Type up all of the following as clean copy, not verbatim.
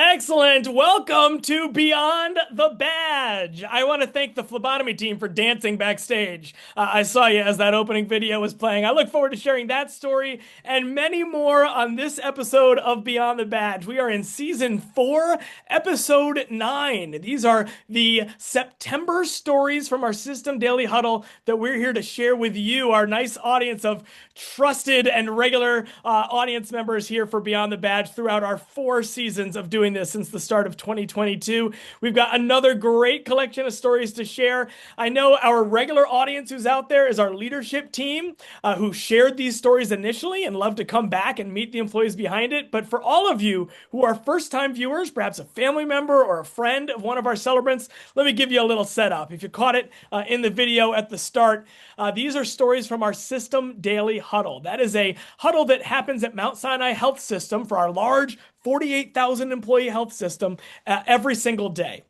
Excellent. Welcome to Beyond the Badge. I want to thank the phlebotomy team for dancing backstage. I saw you as that opening video was playing. I look forward to sharing that story and many more on this episode of Beyond the Badge. We are in season 4, episode 9. These are the September stories from our System Daily Huddle that we're here to share with you, our nice audience of trusted and regular audience members here for Beyond the Badge throughout our 4 seasons of doing this since the start of 2022. We've got another great collection of stories to share. I know our regular audience who's out there is our leadership team who shared these stories initially and love to come back and meet the employees behind it. But for all of you who are first-time viewers, perhaps a family member or a friend of one of our celebrants, let me give you a little setup. If you caught it in the video at the start, these are stories from our System Daily Huddle. That is a huddle that happens at Mount Sinai Health System for our large 48,000 employee health system every single day.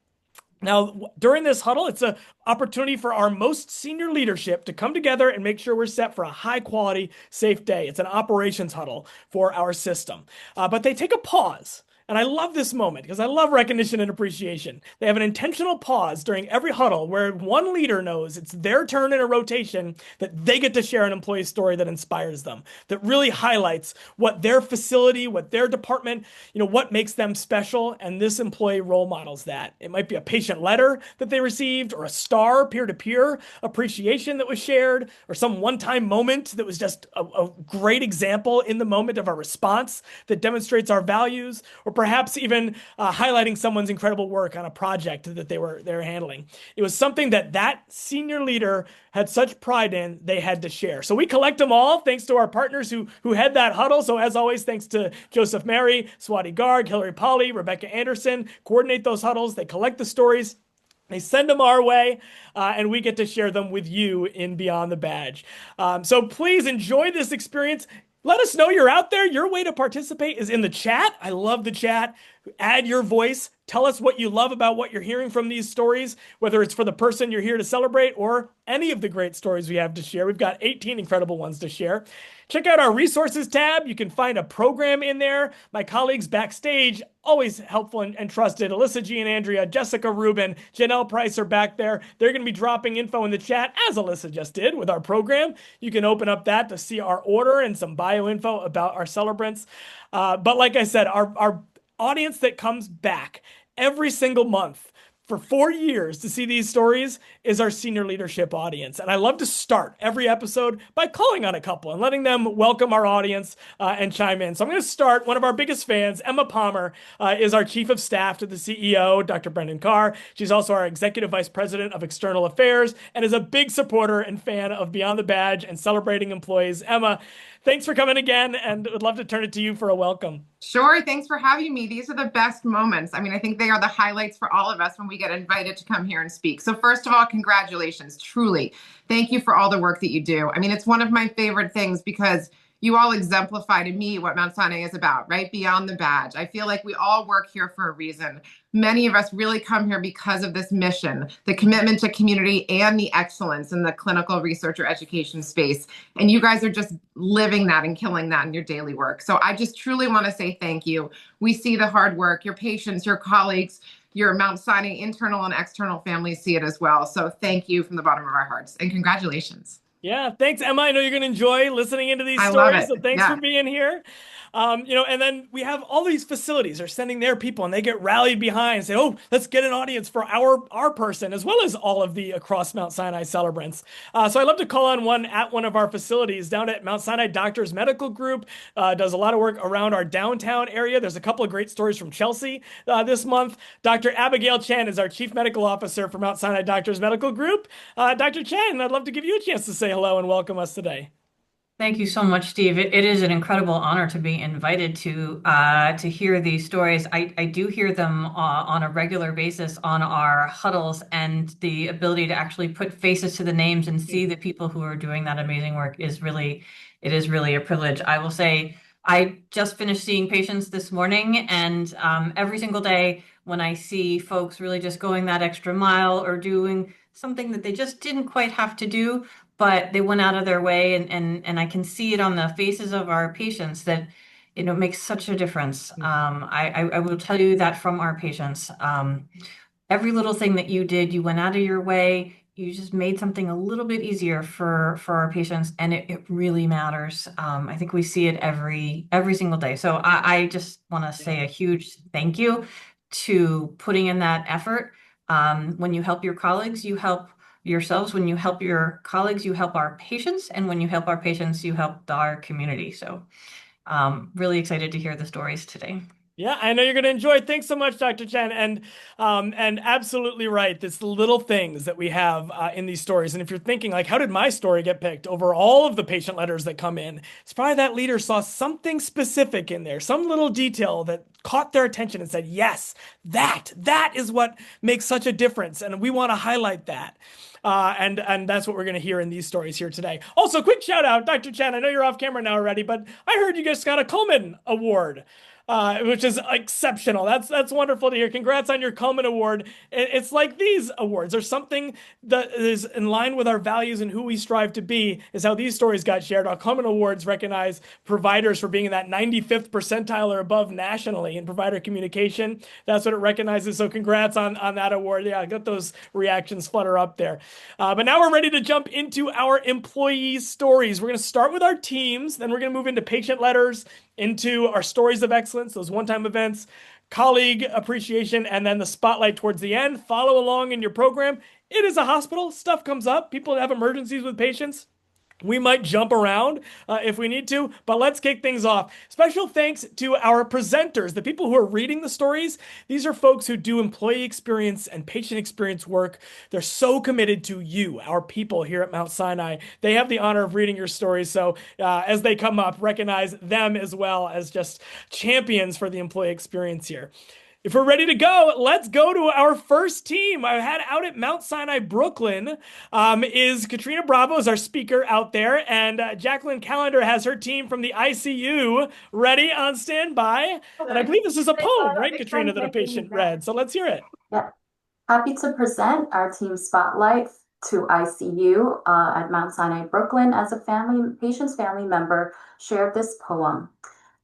Now, during this huddle, it's an opportunity for our most senior leadership to come together and make sure we're set for a high quality, safe day. It's an operations huddle for our system. But they take a pause. And I love this moment because I love recognition and appreciation. They have an intentional pause during every huddle where one leader knows it's their turn in a rotation that they get to share an employee story that inspires them, that really highlights what their facility, what their department, what makes them special. And this employee role models that. It might be a patient letter that they received or a star peer-to-peer appreciation that was shared or some one-time moment that was just a great example in the moment of our response that demonstrates our values, or perhaps even highlighting someone's incredible work on a project that they're handling. It was something that senior leader had such pride in, they had to share. So we collect them all, thanks to our partners who had that huddle. So as always, thanks to Joseph Mary, Swati Garg, Hillary Polly, Rebecca Anderson, coordinate those huddles. They collect the stories. They send them our way, and we get to share them with you in Beyond the Badge. So please enjoy this experience. Let us know you're out there. Your way to participate is in the chat. I love the chat. Add your voice. Tell us what you love about what you're hearing from these stories, whether it's for the person you're here to celebrate or any of the great stories we have to share. We've got 18 incredible ones to share. Check out our resources tab. You can find a program in there. My colleagues backstage, always helpful and trusted. Alyssa G and Andrea, Jessica Rubin, Janelle Price are back there. They're going to be dropping info in the chat, as Alyssa just did with our program. You can open up that to see our order and some bio info about our celebrants. But like I said, our audience that comes back every single month for 4 years to see these stories is our senior leadership audience. And I love to start every episode by calling on a couple and letting them welcome our audience and chime in. So I'm going to start. One of our biggest fans, Emma Palmer, is our chief of staff to the CEO, Dr. Brendan Carr. She's also our executive vice president of external affairs and is a big supporter and fan of Beyond the Badge and celebrating employees. Emma, thanks for coming again, and would love to turn it to you for a welcome. Sure. Thanks for having me. These are the best moments. I mean, I think they are the highlights for all of us when we get invited to come here and speak. So first of all, congratulations. Truly. Thank you for all the work that you do. I mean, it's one of my favorite things because you all exemplify to me what Mount Sinai is about, right? Beyond the badge. I feel like we all work here for a reason. Many of us really come here because of this mission, the commitment to community and the excellence in the clinical research or education space. And you guys are just living that and killing that in your daily work. So I just truly want to say thank you. We see the hard work, your patients, your colleagues, your Mount Sinai internal and external families see it as well. So thank you from the bottom of our hearts and congratulations. Yeah, thanks, Emma. I know you're going to enjoy listening into these I love stories, it. so thanks for Yeah. being here. And then we have all these facilities are sending their people, and they get rallied behind and say, "Oh, let's get an audience for our person," as well as all of the across Mount Sinai celebrants. So I love to call on one at one of our facilities down at Mount Sinai Doctors Medical Group. Does a lot of work around our downtown area. There's a couple of great stories from Chelsea this month. Dr. Abigail Chen is our Chief Medical Officer for Mount Sinai Doctors Medical Group. Dr. Chen, I'd love to give you a chance to say hello and welcome us today. Thank you so much, Steve. It is an incredible honor to be invited to hear these stories. I do hear them on a regular basis on our huddles, and the ability to actually put faces to the names and see the people who are doing that amazing work is really a privilege. I will say I just finished seeing patients this morning, and every single day when I see folks really just going that extra mile or doing something that they just didn't quite have to do, but they went out of their way, and I can see it on the faces of our patients that it makes such a difference. I will tell you that from our patients. Every little thing that you did, you went out of your way. You just made something a little bit easier for our patients, and it really matters. I think we see it every single day. So I just want to say a huge thank you to putting in that effort. When you help your colleagues, you help yourselves. When you help your colleagues, you help our patients, and when you help our patients, you help our community. So really excited to hear the stories today. Yeah, I know you're going to enjoy it. Thanks so much, Dr. Chen, and absolutely right. It's the little things that we have in these stories. And if you're thinking like, how did my story get picked over all of the patient letters that come in? It's probably that leader saw something specific in there, some little detail that caught their attention and said, "Yes, that is what makes such a difference," and we want to highlight that. And that's what we're going to hear in these stories here today. Also, quick shout out, Dr. Chen. I know you're off camera now already, but I heard you just got a Coleman Award, which is exceptional. That's wonderful to hear. Congrats on your Coleman Award. It's like these awards are something that is in line with our values and who we strive to be. Is how these stories got shared. Our Coleman Awards recognize providers for being in that 95th percentile or above nationally in provider communication. That's what it recognizes. So congrats on that award. Yeah, I got those reactions flutter up there. But now we're ready to jump into our employee stories. We're going to start with our teams, then we're going to move into patient letters, into our stories of excellence, those one-time events, colleague appreciation, and then the spotlight towards the end. Follow along in your program. It is a hospital. Stuff comes up. People have emergencies with patients. We might jump around if we need to, but let's kick things off. Special thanks to our presenters, the people who are reading the stories. These are folks who do employee experience and patient experience work. They're so committed to you, our people here at Mount Sinai. They have the honor of reading your stories. So as they come up, recognize them as well as just champions for the employee experience here. If we're ready to go, let's go to our first team. I had out at Mount Sinai, Brooklyn, is Katrina Bravo is our speaker out there, and Jacqueline Callender has her team from the ICU ready on standby. And I believe this is a poem, right, Katrina, that a patient read. So let's hear it. Yeah. Happy to present our team spotlight to ICU at Mount Sinai, Brooklyn, as a patient's family member shared this poem.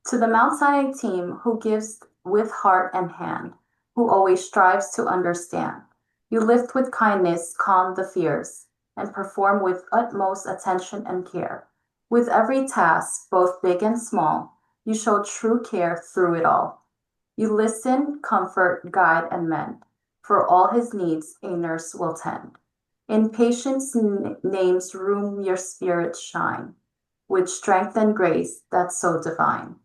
To the Mount Sinai team who gives with heart and hand, who always strives to understand. You lift with kindness, calm the fears, and perform with utmost attention and care. With every task, both big and small, you show true care through it all. You listen, comfort, guide, and mend. For all his needs, a nurse will tend. In patients' names, room your spirit shine, with strength and grace that's so divine.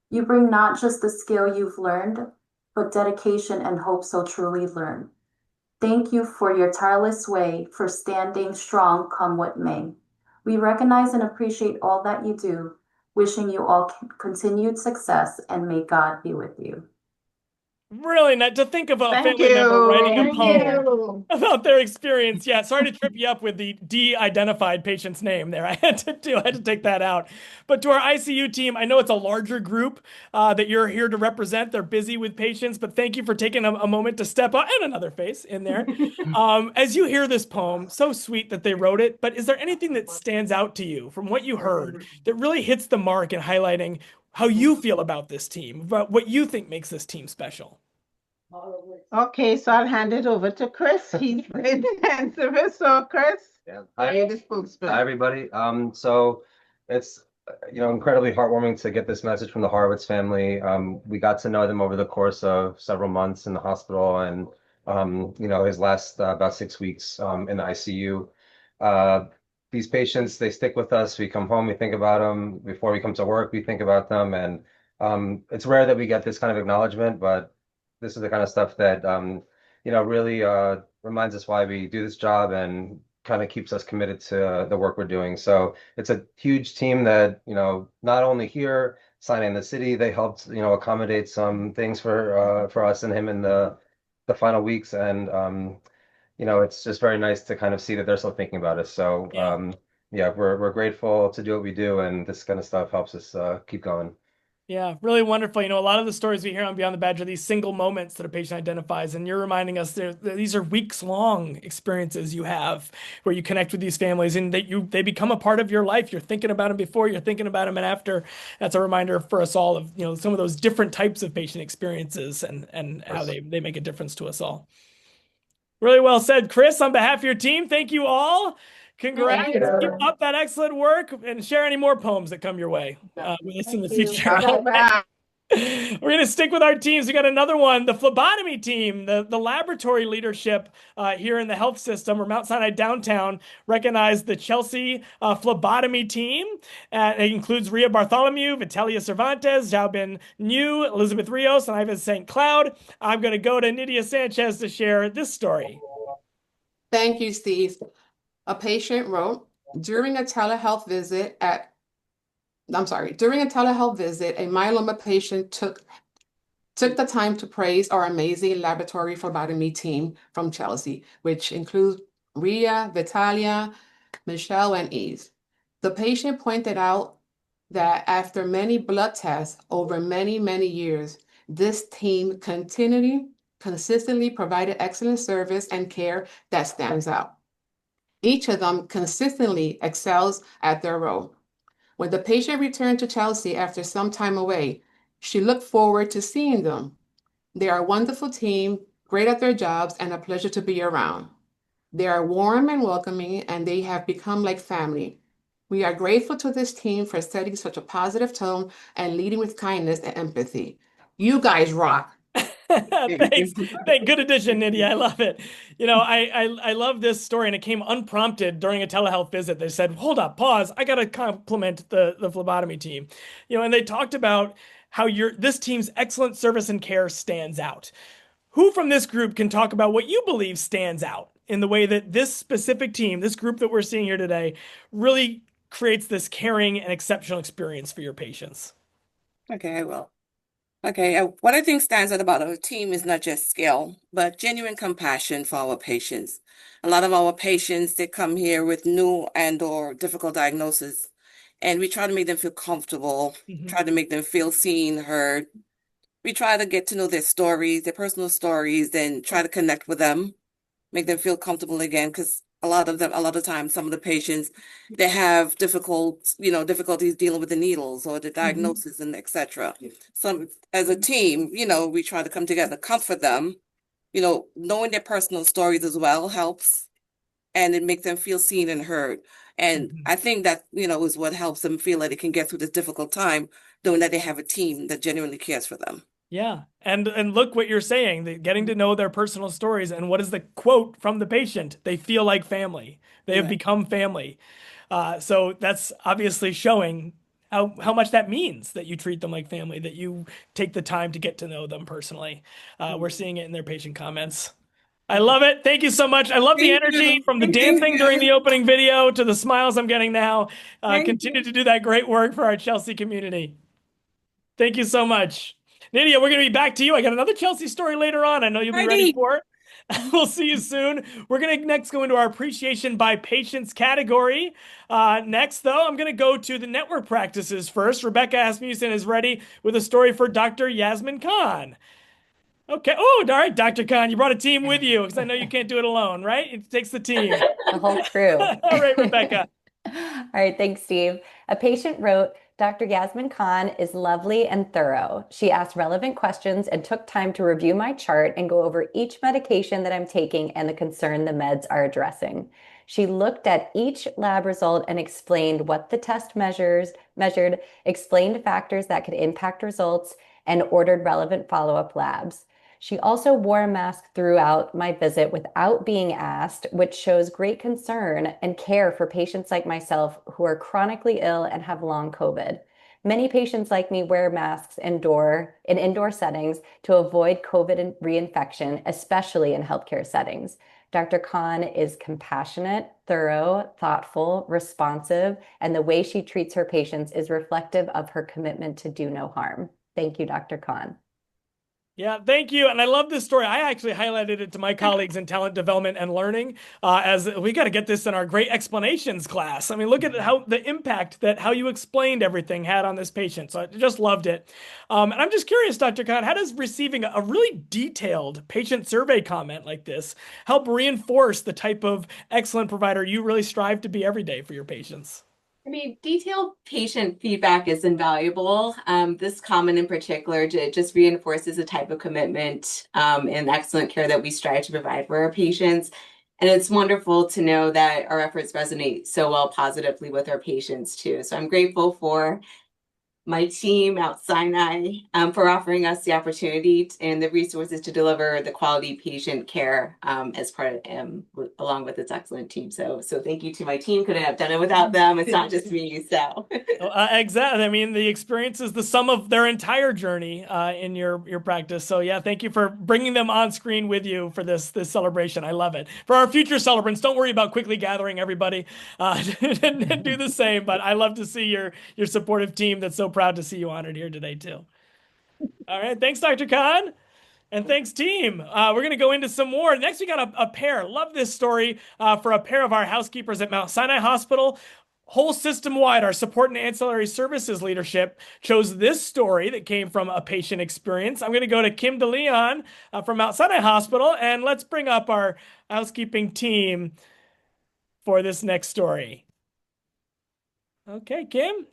You bring not just the skill you've learned, but dedication and hope so truly learned. Thank you for your tireless way, for standing strong come what may. We recognize and appreciate all that you do, wishing you all continued success, and may God be with you. Really not to think of a Thank family member writing a you. poem about their experience. Yeah, sorry to trip you up with the de-identified patient's name there. I had to take that out. But to our ICU team, I know it's a larger group that you're here to represent. They're busy with patients, but thank you for taking a moment to step up and another face in there. As you hear this poem, so sweet that they wrote it, but is there anything that stands out to you from what you heard that really hits the mark in highlighting how you feel about this team, about what you think makes this team special? Okay, so I'll hand it over to Chris. He's the intensivist. So, Chris, Yeah. you're the spokesman. Hi, everybody. So it's incredibly heartwarming to get this message from the Horowitz family. We got to know them over the course of several months in the hospital, and his last about 6 weeks in the ICU. These patients, they stick with us. We come home, we think about them. Before we come to work, we think about them, and it's rare that we get this kind of acknowledgement, but this is the kind of stuff that really reminds us why we do this job and kind of keeps us committed to the work we're doing. So it's a huge team that, not only here, Sinai in the city, they helped, accommodate some things for us and him in the final weeks. And, it's just very nice to kind of see that they're still thinking about us. So, Yeah. yeah, we're grateful to do what we do. And this kind of stuff helps us keep going. Yeah, really wonderful. You know, a lot of the stories we hear on Beyond the Badge are these single moments that a patient identifies, and you're reminding us that these are weeks long experiences you have where you connect with these families and they become a part of your life. You're thinking about them before, you're thinking about them and after. That's a reminder for us all of, you know, some of those different types of patient experiences and how they make a difference to us all. Really well said, Chris. On behalf of your team, thank you all. Congrats. Thank Keep you. up that excellent work and share any more poems that come your way with us in the Thank you. future. All right. We're going to stick with our teams. We got another one, the phlebotomy team, the laboratory leadership here in the health system, or Mount Sinai downtown, recognized the Chelsea phlebotomy team. It includes Ria Bartholomew, Vitalia Cervantes, Jaubin New, Elizabeth Rios, and Ivan St. Cloud. I'm going to go to Nydia Sanchez to share this story. Thank you, Steve. A patient wrote, during a telehealth visit, a myeloma patient took the time to praise our amazing laboratory phlebotomy team from Chelsea, which includes Ria, Vitalia, Michelle, and Eve. The patient pointed out that after many blood tests over many, many years, this team consistently provided excellent service and care that stands out. Each of them consistently excels at their role. When the patient returned to Chelsea after some time away, she looked forward to seeing them. They are a wonderful team, great at their jobs, and a pleasure to be around. They are warm and welcoming, and they have become like family. We are grateful to this team for setting such a positive tone and leading with kindness and empathy. You guys rock. Thanks. Good addition, Nydia. I love it. You know, I love this story, and it came unprompted during a telehealth visit. They said, "Hold up, pause. I got to compliment the phlebotomy team." You know, and they talked about how this team's excellent service and care stands out. Who from this group can talk about what you believe stands out in the way that this specific team, this group that we're seeing here today, really creates this caring and exceptional experience for your patients? Okay, I will. Okay, what I think stands out about our team is not just skill, but genuine compassion for our patients. A lot of our patients, they come here with new and or difficult diagnosis, and we try to make them feel comfortable, try to make them feel seen, heard. We try to get to know their stories, their personal stories, then try to connect with them, make them feel comfortable again, because a lot of times, some of the patients, they have difficulties dealing with the needles or the diagnosis and etc. Some, as a team, we try to come together, comfort them, knowing their personal stories as well helps, and it makes them feel seen and heard. And I think that, is what helps them feel that they can get through this difficult time, knowing that they have a team that genuinely cares for them. Yeah. And look what you're saying, getting to know their personal stories. And what is the quote from the patient? They feel like family. They have become family. So that's obviously showing how much that means that you treat them like family, that you take the time to get to know them personally. We're seeing it in their patient comments. I love it. Thank you so much. I love the energy from the dancing during the opening video to the smiles I'm getting now. Continue to do that great work for our Chelsea community. Thank you so much. Nydia, we're going to be back to you. I got another Chelsea story later on. I know you'll be ready for it. We'll see you soon. We're going to next go into our appreciation by patients category. Next, though, I'm going to go to the network practices first. Rebecca Asmussen is ready with a story for Dr. Yasmin Khan. Okay. Oh, all right, Dr. Khan, you brought a team with you because I know you can't do it alone, right? It takes the team. The whole crew. All right, Rebecca. All right, thanks, Steve. A patient wrote, Dr. Yasmin Khan is lovely and thorough. She asked relevant questions and took time to review my chart and go over each medication that I'm taking and the concern the meds are addressing. She looked at each lab result and explained what the test measured, explained factors that could impact results, and ordered relevant follow-up labs. She also wore a mask throughout my visit without being asked, which shows great concern and care for patients like myself who are chronically ill and have long COVID. Many patients like me wear masks in indoor settings to avoid COVID reinfection, especially in healthcare settings. Dr. Khan is compassionate, thorough, thoughtful, responsive, and the way she treats her patients is reflective of her commitment to do no harm. Thank you, Dr. Khan. Yeah, thank you. And I love this story. I actually highlighted it to my colleagues in talent development and learning as we got to get this in our great explanations class. I mean, look at how the impact that how you explained everything had on this patient. So I just loved it. And I'm just curious, Dr. Khan, how does receiving a really detailed patient survey comment like this help reinforce the type of excellent provider you really strive to be every day for your patients? I mean, detailed patient feedback is invaluable. This comment in particular just reinforces the type of commitment and excellent care that we strive to provide for our patients. And it's wonderful to know that our efforts resonate so well positively with our patients too. So I'm grateful for my team, Mount Sinai, for offering us the opportunity and the resources to deliver the quality patient care as part of along with its excellent team. So thank you to my team. Couldn't have done it without them. It's not just me. So Exactly. I mean, the experience is the sum of their entire journey in your practice. So yeah, thank you for bringing them on screen with you for this celebration. I love it. For our future celebrants, don't worry about quickly gathering everybody and do the same. But I love to see your supportive team that's so proud to see you honored here today too. All right, thanks, Dr. Khan. And thanks, team. We're going to go into some more. Next, we got a pair. Love this story for a pair of our housekeepers at Mount Sinai Hospital. Whole system wide, our support and ancillary services leadership chose this story that came from a patient experience. I'm going to go to Kim DeLeon from Mount Sinai Hospital, and let's bring up our housekeeping team for this next story. Okay, Kim,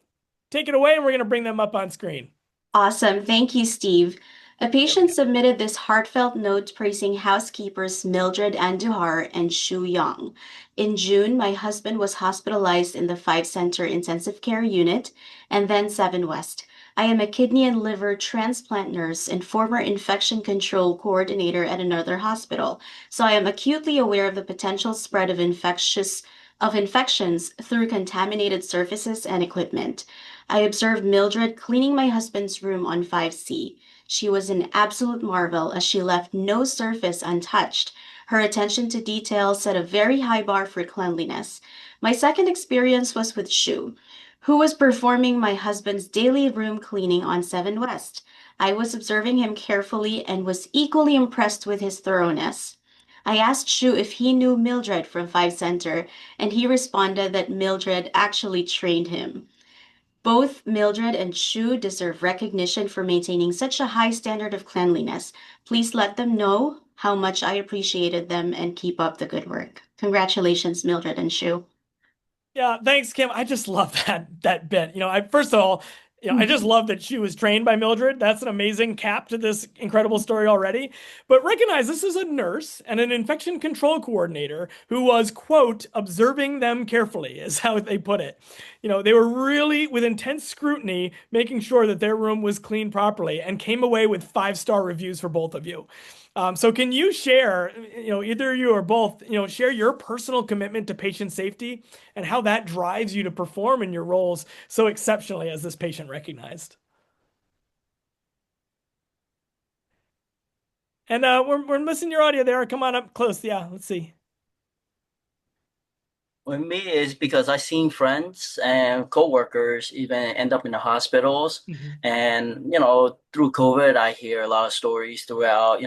take it away, and we're going to bring them up on screen. Awesome. Thank you, Steve. A patient submitted this heartfelt note praising housekeepers Mildred Andujar and Shu Young. In June, my husband was hospitalized in the 5-center intensive care unit and then 7 West. I am a kidney and liver transplant nurse and former infection control coordinator at another hospital, so I am acutely aware of the potential spread of infections through contaminated surfaces and equipment. I observed Mildred cleaning my husband's room on 5C. She was an absolute marvel as she left no surface untouched. Her attention to detail set a very high bar for cleanliness. My second experience was with Shu, who was performing my husband's daily room cleaning on 7 West. I was observing him carefully and was equally impressed with his thoroughness. I asked Shu if he knew Mildred from 5 Center, and he responded that Mildred actually trained him. Both Mildred and Shu deserve recognition for maintaining such a high standard of cleanliness. Please let them know how much I appreciated them and keep up the good work. Congratulations, Mildred and Shu. Yeah, thanks, Kim. I just love that bit. I first of all, I just love that she was trained by Mildred. That's an amazing cap to this incredible story already. But recognize this is a nurse and an infection control coordinator who was, quote, observing them carefully, is how they put it. They were really with intense scrutiny, making sure that their room was cleaned properly and came away with 5-star reviews for both of you. So can you share, either you or both, share your personal commitment to patient safety and how that drives you to perform in your roles so exceptionally as this patient recognized? And we're missing your audio there. Come on up close. Yeah, let's see. With me is because I've seen friends and coworkers even end up in the hospitals. And, through COVID, I hear a lot of stories throughout,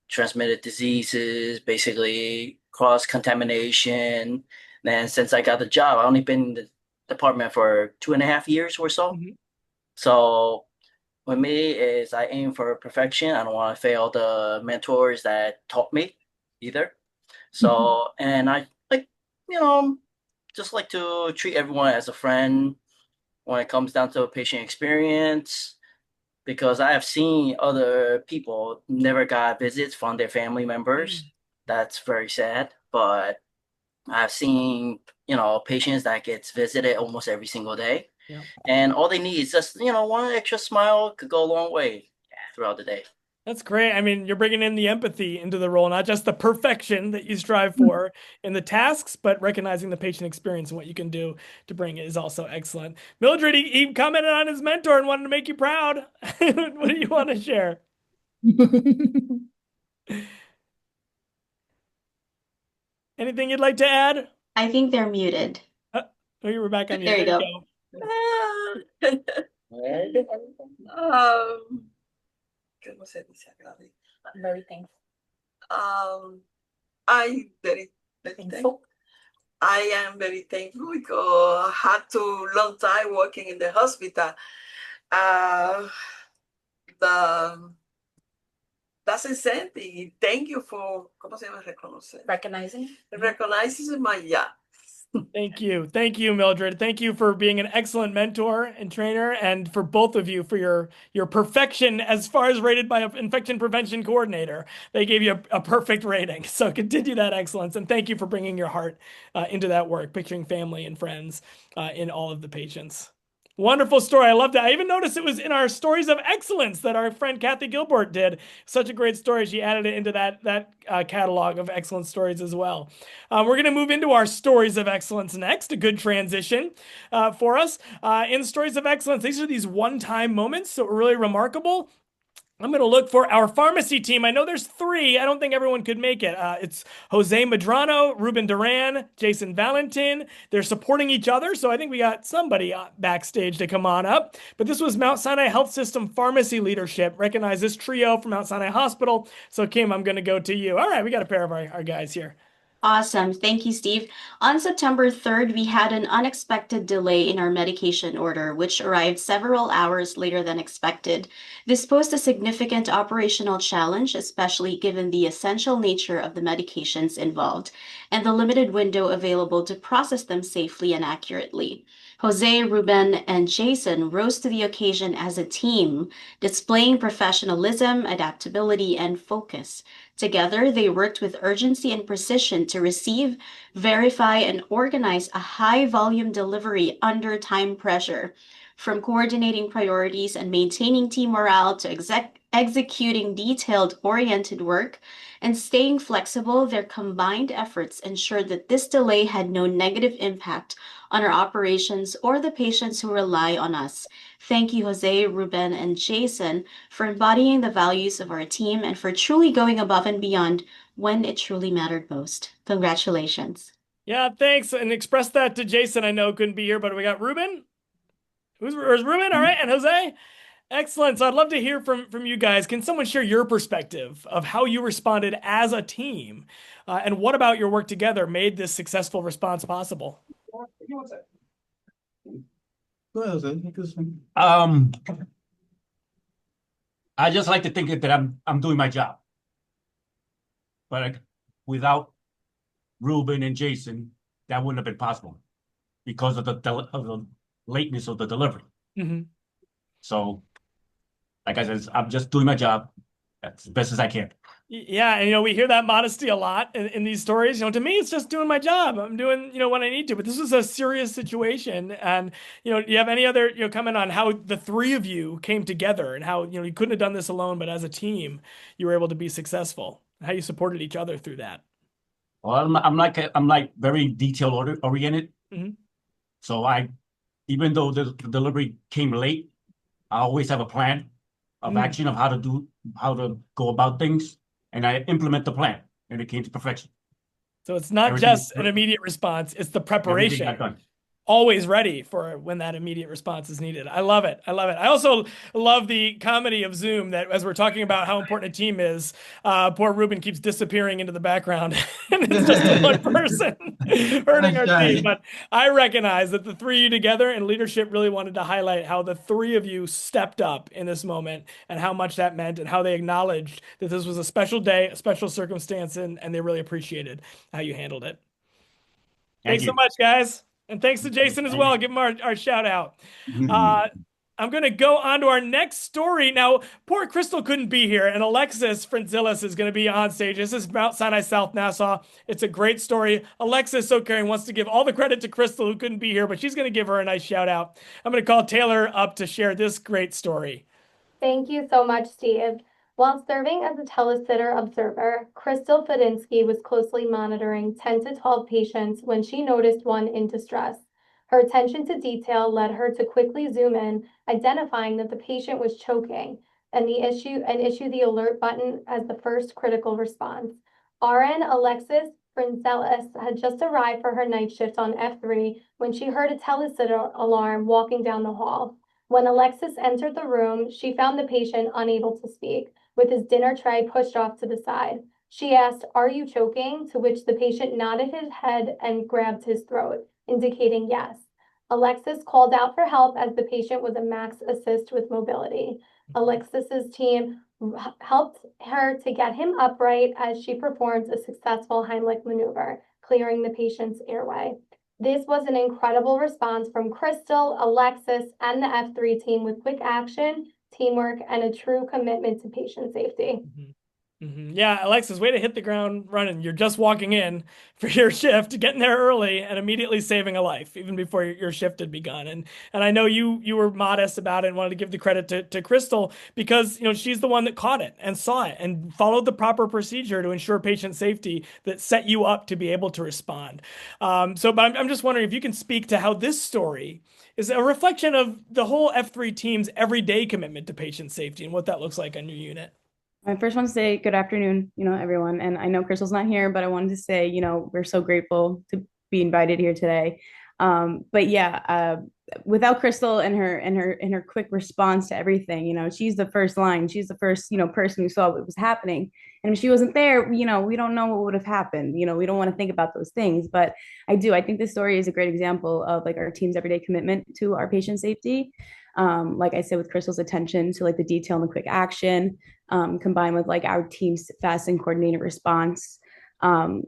transmitted diseases, basically cross-contamination. And since I got the job, I've only been in the department for 2.5 years or so. So with me is I aim for perfection. I don't want to fail the mentors that taught me either. So, and I like, just like to treat everyone as a friend when it comes down to a patient experience, because I have seen other people never got visits from their family members. That's very sad. But I've seen, patients that gets visited almost every single day. And all they need is just, one extra smile could go a long way throughout the day. That's great. I mean, you're bringing in the empathy into the role, not just the perfection that you strive for in the tasks, but recognizing the patient experience and what you can do to bring it is also excellent. Mildred, he commented on his mentor and wanted to make you proud. What do you want to share? Anything you'd like to add? I think they're muted. Oh, you were back on mute. There you There go. you go. ¿cómo se dice agradable? Very thankful. I'm very thankful. I am very thankful because I had to long time working in the hospital. The that's something. Thank you for ¿cómo se llama? Recognizing Recognizing my job. Thank you. Thank you, Mildred. Thank you for being an excellent mentor and trainer, and for both of you for your perfection as far as rated by an infection prevention coordinator. They gave you a perfect rating. So continue that excellence, and thank you for bringing your heart into that work, picturing family and friends in all of the patients. Wonderful story. I loved it. I even noticed it was in our stories of excellence that our friend Kathy Gilbert did. Such a great story. She added it into that catalog of excellent stories as well. We're going to move into our stories of excellence next. A good transition for us. In stories of excellence, these are these one-time moments that were really remarkable. I'm going to look for our pharmacy team. I know there's three. I don't think everyone could make it. It's Jose Medrano, Ruben Duran, Jason Valentin. They're supporting each other, so I think we got somebody backstage to come on up. But this was Mount Sinai Health System pharmacy leadership. Recognize this trio from Mount Sinai Hospital. So Kim, I'm going to go to you. All right, we got a pair of our guys here. Awesome. Thank you, Steve. On September 3rd, we had an unexpected delay in our medication order, which arrived several hours later than expected. This posed a significant operational challenge, especially given the essential nature of the medications involved and the limited window available to process them safely and accurately. Jose, Ruben, and Jason rose to the occasion as a team, displaying professionalism, adaptability, and focus. Together, they worked with urgency and precision to receive, verify, and organize a high-volume delivery under time pressure. From coordinating priorities and maintaining team morale to executing detailed, oriented work and staying flexible, their combined efforts ensured that this delay had no negative impact on our operations or the patients who rely on us. Thank you, Jose, Ruben, and Jason, for embodying the values of our team and for truly going above and beyond when it truly mattered most. Congratulations. Yeah, thanks. And express that to Jason. I know couldn't be here, but we got Ruben. Where's Ruben? All right. And Jose. Excellent. So I'd love to hear from you guys. Can someone share your perspective of how you responded as a team? And what about your work together made this successful response possible? I just like to think that I'm doing my job, but without Ruben and Jason, that wouldn't have been possible because of the lateness of the delivery. Mm-hmm. So, like I said, I'm just doing my job as best as I can. Yeah, and we hear that modesty a lot in these stories. To me, it's just doing my job. I'm doing what I need to. But this is a serious situation, and do you have any other comment on how the three of you came together and how you couldn't have done this alone, but as a team, you were able to be successful? How you supported each other through that? Well, I'm like very detail oriented. Mm-hmm. So even though the delivery came late, I always have a plan of action of how to go about things. And I implement the plan, and it came to perfection. So it's not just an immediate response; it's the preparation. Everything got done. Always ready for when that immediate response is needed. I love it. I love it. I also love the comedy of Zoom that as we're talking about how important a team is, poor Ruben keeps disappearing into the background and it's just one person hurting our team. But I recognize that the three of you together and leadership really wanted to highlight how the three of you stepped up in this moment and how much that meant and how they acknowledged that this was a special day, a special circumstance, and they really appreciated how you handled it. Thanks so much, guys. And thanks to Jason as well. Give him our shout out. I'm going to go on to our next story. Now, poor Crystal couldn't be here, and Alexis Frantzilis is going to be on stage. This is Mount Sinai South Nassau. It's a great story. Alexis, so caring, wants to give all the credit to Crystal, who couldn't be here, but she's going to give her a nice shout out. I'm going to call Taylor up to share this great story. Thank you so much, Steve. While serving as a telesitter observer, Crystal Fedinsky was closely monitoring 10 to 12 patients when she noticed one in distress. Her attention to detail led her to quickly zoom in, identifying that the patient was choking, and issue the alert button as the first critical response. RN Alexis Frantzilis had just arrived for her night shift on F3 when she heard a telesitter alarm walking down the hall. When Alexis entered the room, she found the patient unable to speak, with his dinner tray pushed off to the side. She asked, "Are you choking?" To which the patient nodded his head and grabbed his throat, indicating yes. Alexis called out for help as the patient was a max assist with mobility. Alexis's team helped her to get him upright as she performed a successful Heimlich maneuver, clearing the patient's airway. This was an incredible response from Crystal, Alexis, and the F3 team with quick action, teamwork, and a true commitment to patient safety. Yeah, Alexis, way to hit the ground running. You're just walking in for your shift, getting there early, and immediately saving a life, even before your shift had begun. And I know you were modest about it and wanted to give the credit to Crystal because she's the one that caught it and saw it and followed the proper procedure to ensure patient safety that set you up to be able to respond. But I'm just wondering if you can speak to how this story is a reflection of the whole F3 team's everyday commitment to patient safety and what that looks like on your unit. I first want to say good afternoon, everyone. And I know Crystal's not here, but I wanted to say, we're so grateful to be invited here today. But yeah, without Crystal and her quick response to everything, she's the first line. She's the first, person who saw what was happening. And if she wasn't there, we don't know what would have happened. We don't want to think about those things. But I do. I think this story is a great example of like our team's everyday commitment to our patient safety. Like I said, with Crystal's attention to like the detail and the quick action, combined with like our team's fast and coordinated response. I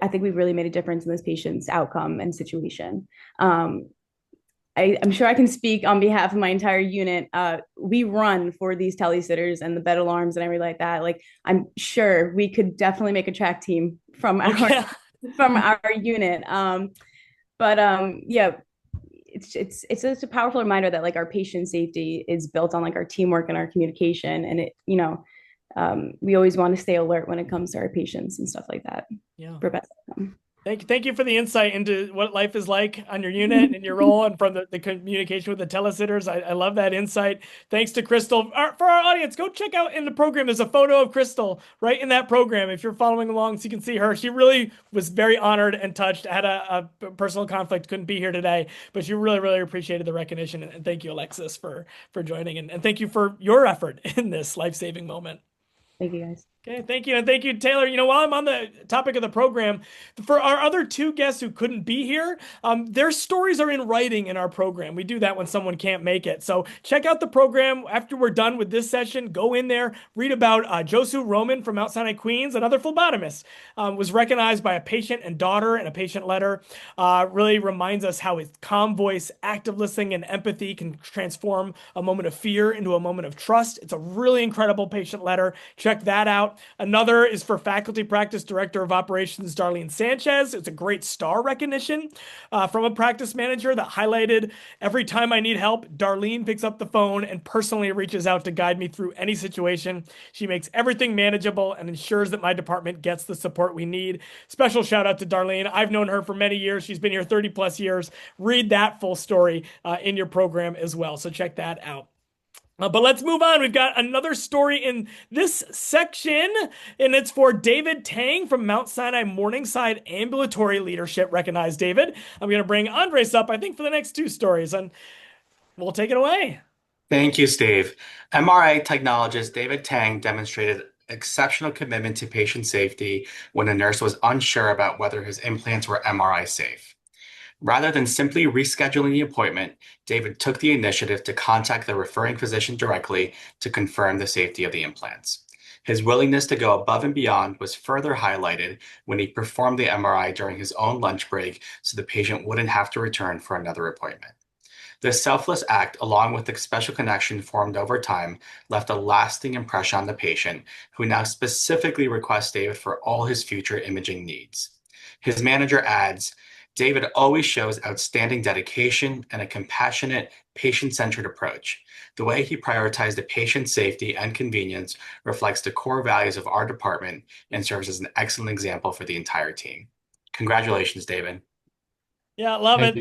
think we've really made a difference in this patient's outcome and situation. I'm sure I can speak on behalf of my entire unit. We run for these telesitters and the bed alarms and everything like that. Like I'm sure we could definitely make a track team from our unit. Yeah, it's just a powerful reminder that like our patient safety is built on like our teamwork and our communication, and we always want to stay alert when it comes to our patients and stuff like that. Yeah. For best. Thank you for the insight into what life is like on your unit and your role and from the communication with the telesitters. I love that insight. Thanks to Crystal. For our audience, go check out in the program. There's a photo of Crystal right in that program. If you're following along so you can see her, she really was very honored and touched. Had a personal conflict, couldn't be here today, but she really, really appreciated the recognition. And thank you, Alexis, for joining. And thank you for your effort in this life-saving moment. Thank you, guys. Okay, thank you. And thank you, Taylor. While I'm on the topic of the program, for our other two guests who couldn't be here, their stories are in writing in our program. We do that when someone can't make it. So check out the program after we're done with this session. Go in there, read about Josu Roman from Mount Sinai, Queens, another phlebotomist, was recognized by a patient and daughter in a patient letter. Really reminds us how his calm voice, active listening, and empathy can transform a moment of fear into a moment of trust. It's a really incredible patient letter. Check that out. Another is for Faculty Practice Director of Operations, Darlene Sanchez. It's a great star recognition from a practice manager that highlighted, "Every time I need help, Darlene picks up the phone and personally reaches out to guide me through any situation. She makes everything manageable and ensures that my department gets the support we need." Special shout out to Darlene. I've known her for many years. She's been here 30 plus years. Read that full story in your program as well. So check that out. But let's move on. We've got another story in this section, and it's for David Tang from Mount Sinai Morningside Ambulatory Leadership. Recognize David. I'm going to bring Andres up, I think, for the next two stories, and we'll take it away. Thank you, Steve. MRI technologist David Tang demonstrated exceptional commitment to patient safety when a nurse was unsure about whether his implants were MRI safe. Rather than simply rescheduling the appointment, David took the initiative to contact the referring physician directly to confirm the safety of the implants. His willingness to go above and beyond was further highlighted when he performed the MRI during his own lunch break so the patient wouldn't have to return for another appointment. This selfless act, along with the special connection formed over time, left a lasting impression on the patient, who now specifically requests David for all his future imaging needs. His manager adds, "David always shows outstanding dedication and a compassionate, patient-centered approach. The way he prioritized the patient's safety and convenience reflects the core values of our department and serves as an excellent example for the entire team." Congratulations, David. Yeah, love it.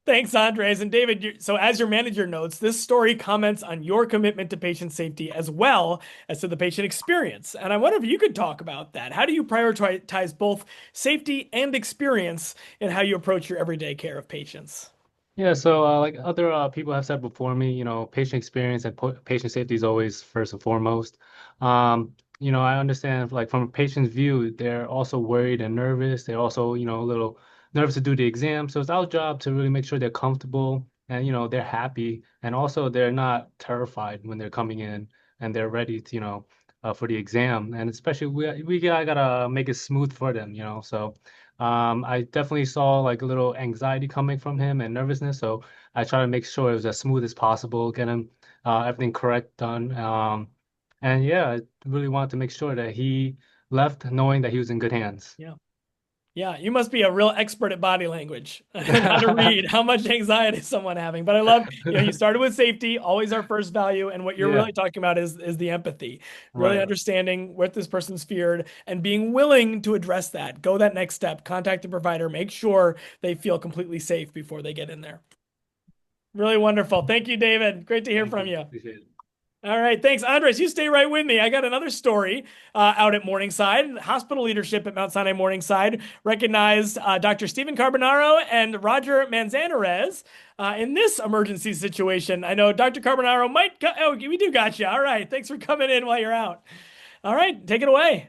Thanks, Andres. And David, so as your manager notes, this story comments on your commitment to patient safety as well as to the patient experience. And I wonder if you could talk about that. How do you prioritize both safety and experience in how you approach your everyday care of patients? Yeah, so like other people have said before me, patient experience and patient safety is always first and foremost. I understand like from a patient's view, they're also worried and nervous. They're also, a little nervous to do the exam. So it's our job to really make sure they're comfortable and, they're happy and also they're not terrified when they're coming in and they're ready to, for the exam. And especially gotta make it smooth for them, So I definitely saw like a little anxiety coming from him and nervousness. So I try to make sure it was as smooth as possible, get him everything correct done. And yeah, I really wanted to make sure that he left knowing that he was in good hands. Yeah. Yeah, you must be a real expert at body language and how to read how much anxiety is someone having. But I love, you started with safety, always our first value. And what you're Yeah, really talking about is the empathy, really right. understanding what this person's feared and being willing to address that. Go that next step, contact the provider, make sure they feel completely safe before they get in there. Really wonderful. Thank you, David. Great to hear from you. Appreciate it. All right, thanks, Andres. You stay right with me. I got another story out at Morningside. Hospital leadership at Mount Sinai Morningside recognized Dr. Stephen Carbonaro and Roger Manzanares in this emergency situation. I know Dr. Carbonaro might. Oh, we do got you. All right, thanks for coming in while you're out. All right, take it away.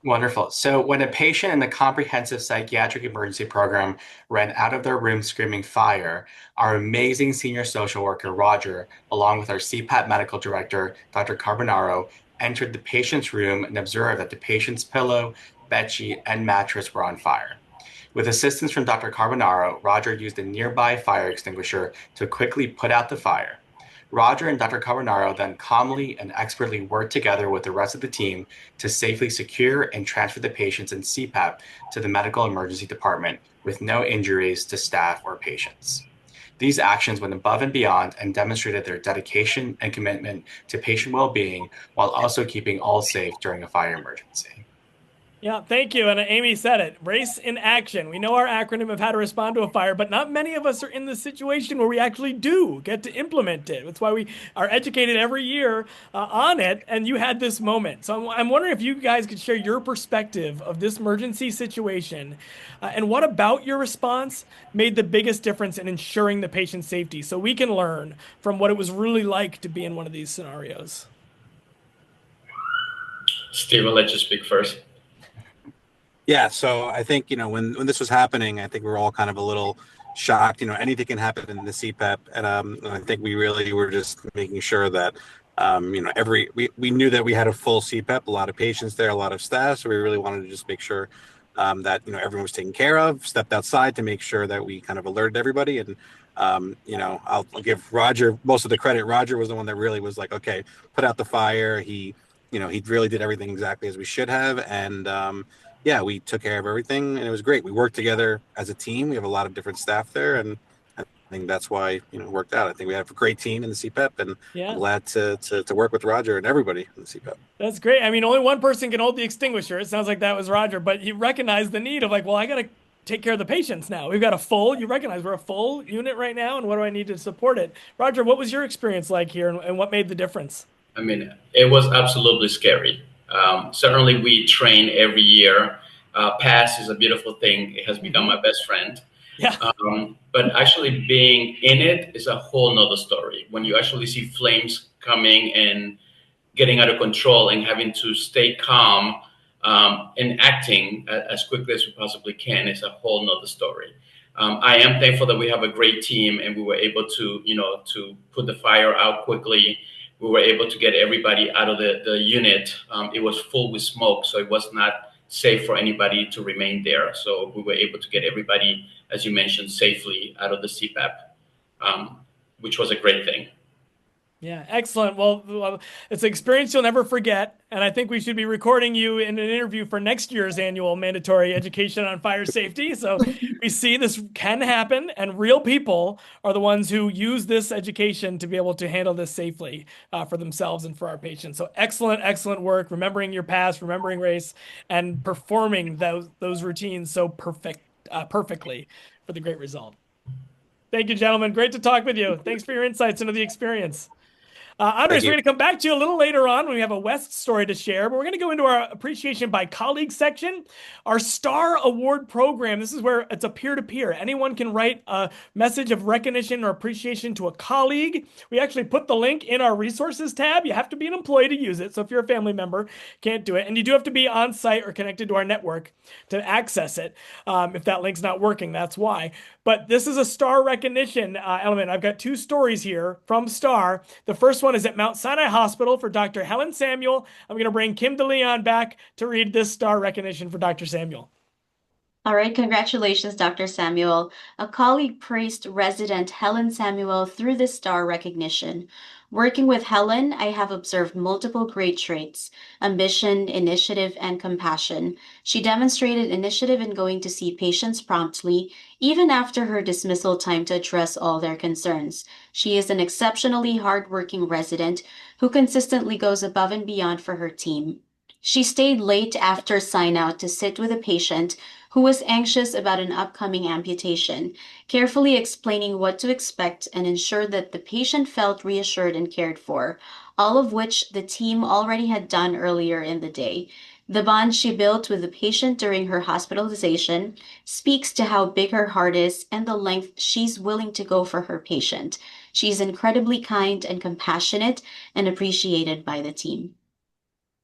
Wonderful. So, when a patient in the comprehensive psychiatric emergency program ran out of their room screaming fire, our amazing senior social worker, Roger, along with our CPAP medical director, Dr. Carbonaro, entered the patient's room and observed that the patient's pillow, bedsheet, and mattress were on fire. With assistance from Dr. Carbonaro, Roger used a nearby fire extinguisher to quickly put out the fire. Roger and Dr. Carbonaro then calmly and expertly worked together with the rest of the team to safely secure and transfer the patients in CPAP to the medical emergency department with no injuries to staff or patients. These actions went above and beyond and demonstrated their dedication and commitment to patient well-being while also keeping all safe during a fire emergency. Yeah, thank you. And Amy said it, race in action. We know our acronym of how to respond to a fire, but not many of us are in the situation where we actually do get to implement it. That's why we are educated every year on it. And you had this moment. So I'm wondering if you guys could share your perspective of this emergency situation and what about your response made the biggest difference in ensuring the patient's safety so we can learn from what it was really like to be in one of these scenarios. Steve, I'll let you speak first. Yeah, so I think, when this was happening, I think we were all kind of a little shocked. Anything can happen in the CPAP. And I think we really were just making sure that, we knew that we had a full CPAP, a lot of patients there, a lot of staff. So we really wanted to just make sure that, everyone was taken care of, stepped outside to make sure that we kind of alerted everybody. And, I'll give Roger most of the credit. Roger was the one that really was like, okay, put out the fire. He really did everything exactly as we should have. And, yeah, we took care of everything and it was great. We worked together as a team. We have a lot of different staff there, and I think that's why it worked out. I think we have a great team in the CPAP, and I'm glad to work with Roger and everybody in the CPAP. That's great. I mean, only one person can hold the extinguisher. It sounds like that was Roger, but he recognized the need of like, well, I got to take care of the patients now. We've got you recognize we're a full unit right now, and what do I need to support it? Roger, what was your experience like here, and what made the difference? I mean, it was absolutely scary. Certainly, we train every year. PASS is a beautiful thing. It has become my best friend. Yeah. But actually being in it is a whole nother story. When you actually see flames coming and getting out of control and having to stay calm and acting as quickly as we possibly can is a whole nother story. I am thankful that we have a great team and we were able to, to put the fire out quickly. We were able to get everybody out of the unit. It was full with smoke, so it was not safe for anybody to remain there. So we were able to get everybody, as you mentioned, safely out of the CPAP, which was a great thing. Yeah, excellent. Well, it's an experience you'll never forget. And I think we should be recording you in an interview for next year's annual mandatory education on fire safety. So we see this can happen, and real people are the ones who use this education to be able to handle this safely for themselves and for our patients. So excellent, excellent work, remembering your past, remembering race, and performing those routines so perfectly for the great result. Thank you, gentlemen. Great to talk with you. Thanks for your insights into the experience. Andres, you. we're going to come back to you a little later on when we have a West story to share, but we're going to go into our appreciation by colleague section. Our Star Award program, this is where it's a peer-to-peer. Anyone can write a message of recognition or appreciation to a colleague. We actually put the link in our resources tab. You have to be an employee to use it, so if you're a family member, can't do it. And you do have to be on site or connected to our network to access it. If that link's not working, that's why. But this is a star recognition element. I've got two stories here from Star. The first one is at Mount Sinai Hospital for Dr. Helen Samuel. I'm going to bring Kim DeLeon back to read this star recognition for Dr. Samuel. All right, congratulations, Dr. Samuel. A colleague praised resident Helen Samuel through this star recognition. Working with Helen, I have observed multiple great traits: ambition, initiative, and compassion. She demonstrated initiative in going to see patients promptly, even after her dismissal time to address all their concerns. She is an exceptionally hardworking resident who consistently goes above and beyond for her team. She stayed late after sign out to sit with a patient who was anxious about an upcoming amputation, carefully explaining what to expect and ensured that the patient felt reassured and cared for, all of which the team already had done earlier in the day. The bond she built with the patient during her hospitalization speaks to how big her heart is and the length she's willing to go for her patient. She's incredibly kind and compassionate and appreciated by the team.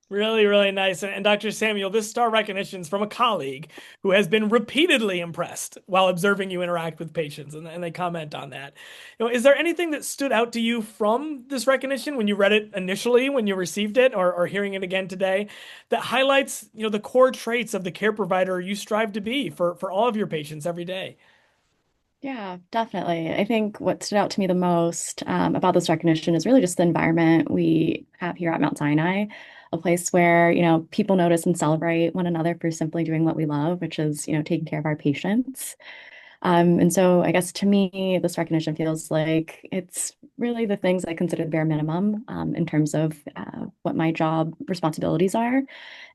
Really, really nice. And Dr. Samuel, this star recognition is from a colleague who has been repeatedly impressed while observing you interact with patients, and they comment on that. Is there anything that stood out to you from this recognition when you read it initially, when you received it, or hearing it again today, that highlights, the core traits of the care provider you strive to be for all of your patients every day? Yeah, definitely. I think what stood out to me the most about this recognition is really just the environment we have here at Mount Sinai, a place where, people notice and celebrate one another for simply doing what we love, which is, taking care of our patients. And so I guess to me, this recognition feels like it's really the things I consider the bare minimum in terms of what my job responsibilities are.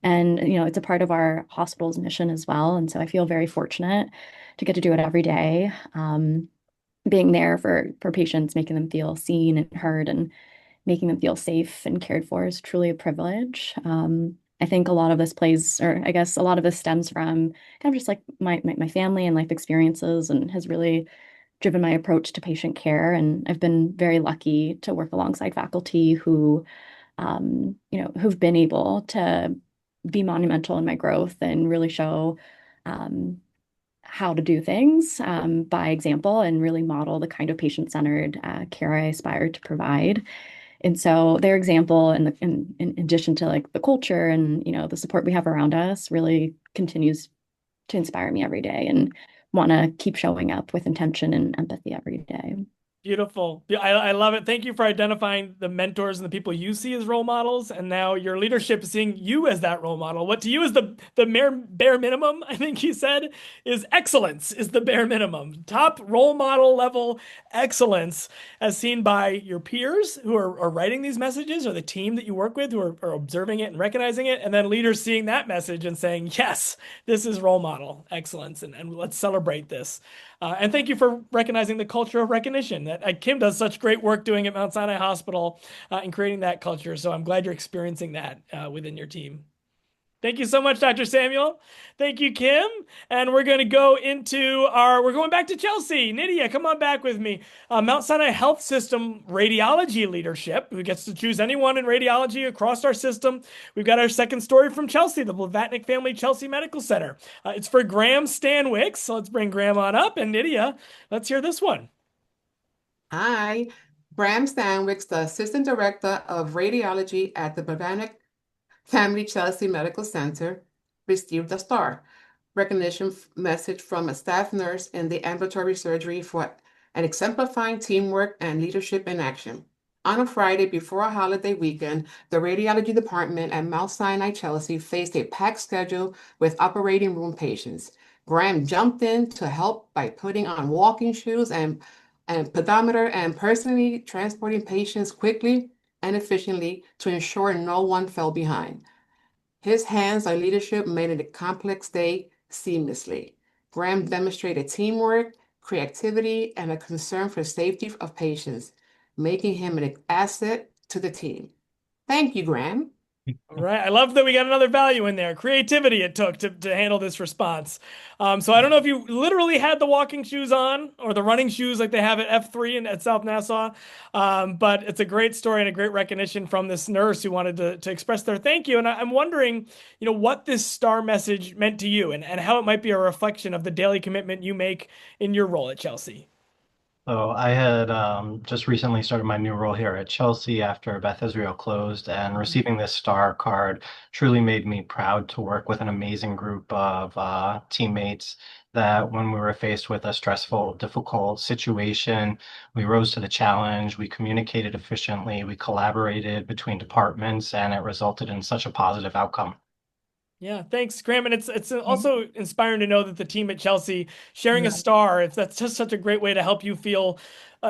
And, it's a part of our hospital's mission as well. And so I feel very fortunate to get to do it every day. Being there for patients, making them feel seen and heard and making them feel safe and cared for is truly a privilege. I think a lot of this plays, or I guess a lot of this stems from kind of just like my family and life experiences, and has really driven my approach to patient care. And I've been very lucky to work alongside faculty who, who've been able to be monumental in my growth and really show how to do things by example and really model the kind of patient-centered care I aspire to provide. And so their example, and in addition to like the culture and the support we have around us, really continues to inspire me every day, and want to keep showing up with intention and empathy every day. Beautiful. I love it. Thank you for identifying the mentors and the people you see as role models. And now your leadership is seeing you as that role model. What to you is the bare minimum, I think you said, is excellence is the bare minimum. Top role model level excellence as seen by your peers who are writing these messages, or the team that you work with who are observing it and recognizing it. And then leaders seeing that message and saying, yes, this is role model excellence. And let's celebrate this. And thank you for recognizing the culture of recognition that Kim does such great work doing at Mount Sinai Hospital and creating that culture. So I'm glad you're experiencing that within your team. Thank you so much, Dr. Samuel. Thank you, Kim. And we're going to go we're going back to Chelsea. Nydia, come on back with me. Mount Sinai Health System radiology leadership, who gets to choose anyone in radiology across our system. We've got our second story from Chelsea, the Blavatnik Family Chelsea Medical Center. It's for Graham Stanwicks. So let's bring Graham on up. And Nydia, let's hear this one. Hi, Bram Stanwicks, the Assistant Director of Radiology at the Blavatnik Family Chelsea Medical Center, received a star recognition message from a staff nurse in the ambulatory surgery for an exemplifying teamwork and leadership in action. On a Friday before a holiday weekend, the radiology department at Mount Sinai Chelsea faced a packed schedule with operating room patients. Graham jumped in to help by putting on walking shoes and pedometer and personally transporting patients quickly and efficiently to ensure no one fell behind. His hands-on leadership made it a complex day seamlessly. Graham demonstrated teamwork, creativity, and a concern for safety of patients, making him an asset to the team. Thank you, Graham. All right. I love that we got another value in there. Creativity it took to handle this response. So I don't know if you literally had the walking shoes on or the running shoes like they have at F3 and at South Nassau. But it's a great story and a great recognition from this nurse who wanted to express their thank you. And I'm wondering, what this star message meant to you and how it might be a reflection of the daily commitment you make in your role at Chelsea. So I had just recently started my new role here at Chelsea after Beth Israel closed, and receiving this star card truly made me proud to work with an amazing group of teammates that when we were faced with a stressful, difficult situation, we rose to the challenge, we communicated efficiently, we collaborated between departments, and it resulted in such a positive outcome. Yeah, thanks, Graham. And it's also inspiring to know that the team at Chelsea sharing a star, that's just such a great way to help you feel